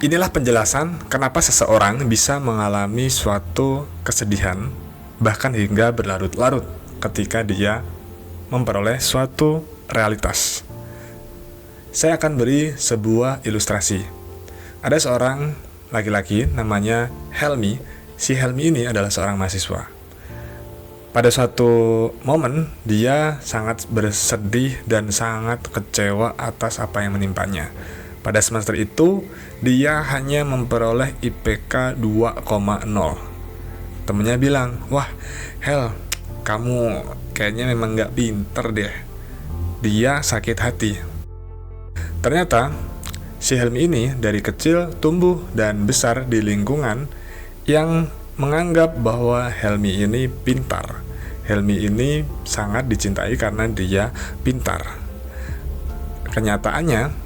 Inilah penjelasan kenapa seseorang bisa mengalami suatu kesedihan, bahkan hingga berlarut-larut ketika dia memperoleh suatu realitas. Saya akan beri sebuah ilustrasi. Ada seorang laki-laki namanya Helmi. Si Helmi ini adalah seorang mahasiswa. Pada suatu momen, dia sangat bersedih dan sangat kecewa atas apa yang menimpanya. Pada semester itu, dia hanya memperoleh IPK 2,0. Temennya bilang, "Wah, Hel, kamu kayaknya memang gak pinter deh." Dia sakit hati. Ternyata, si Helmi ini dari kecil tumbuh dan besar di lingkungan yang menganggap bahwa Helmi ini pintar. Helmi ini sangat dicintai karena dia pintar. Kenyataannya,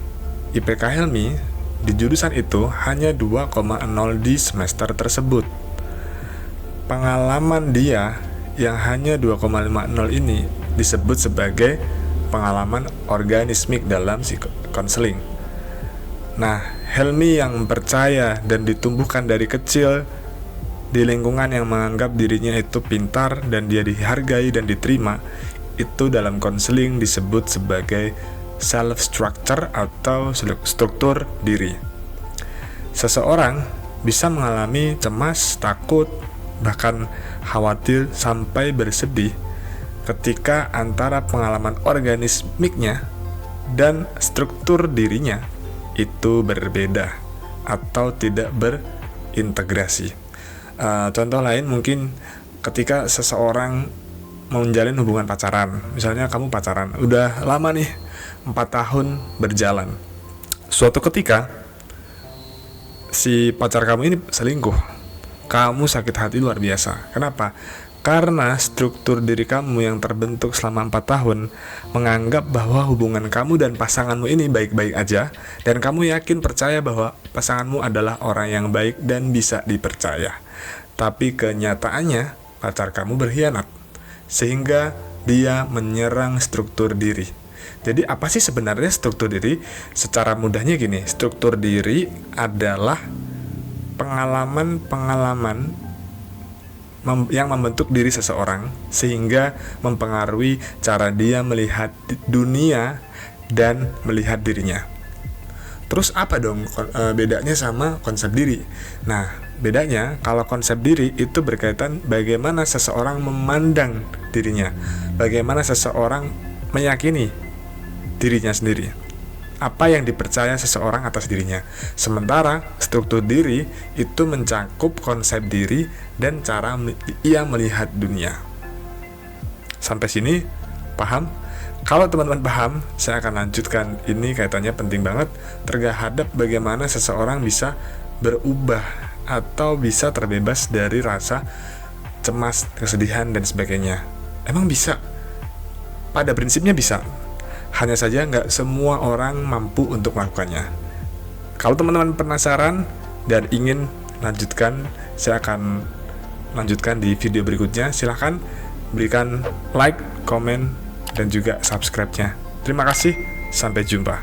IPK Helmi di jurusan itu hanya 2,0 di semester tersebut. Pengalaman dia yang hanya 2,50 ini disebut sebagai pengalaman organismik dalam konseling. Nah, Helmi yang percaya dan ditumbuhkan dari kecil di lingkungan yang menganggap dirinya itu pintar dan dia dihargai dan diterima, itu dalam konseling disebut sebagai self-structure atau struktur diri. Seseorang bisa mengalami cemas, takut, bahkan khawatir sampai bersedih ketika antara pengalaman organismiknya dan struktur dirinya itu berbeda atau tidak berintegrasi. Contoh lain mungkin ketika seseorang menjalin hubungan pacaran. Misalnya kamu pacaran, udah lama nih, 4 tahun berjalan. Suatu ketika si pacar kamu ini selingkuh. Kamu sakit hati luar biasa. Kenapa? Karena struktur diri kamu yang terbentuk selama 4 tahun menganggap bahwa hubungan kamu dan pasanganmu ini baik-baik aja, dan kamu yakin percaya bahwa pasanganmu adalah orang yang baik dan bisa dipercaya. Tapi kenyataannya pacar kamu berkhianat, sehingga dia menyerang struktur diri. Jadi apa sih sebenarnya struktur diri? Secara mudahnya gini, struktur diri adalah pengalaman-pengalaman yang membentuk diri seseorang sehingga mempengaruhi cara dia melihat dunia dan melihat dirinya. Terus apa dong bedanya sama konsep diri? Nah, bedanya kalau konsep diri itu berkaitan bagaimana seseorang memandang dirinya, bagaimana seseorang meyakini dirinya sendiri, apa yang dipercaya seseorang atas dirinya. Sementara struktur diri itu mencakup konsep diri dan cara ia melihat dunia. Sampai sini paham? Kalau teman-teman paham, saya akan lanjutkan. Ini kaitannya penting banget terhadap bagaimana seseorang bisa berubah atau bisa terbebas dari rasa cemas, kesedihan, dan sebagainya. Emang bisa? Pada prinsipnya bisa. Hanya saja nggak semua orang mampu untuk melakukannya. Kalau teman-teman penasaran dan ingin lanjutkan, saya akan lanjutkan di video berikutnya. Silahkan berikan like, komen, dan juga subscribe-nya. Terima kasih, sampai jumpa.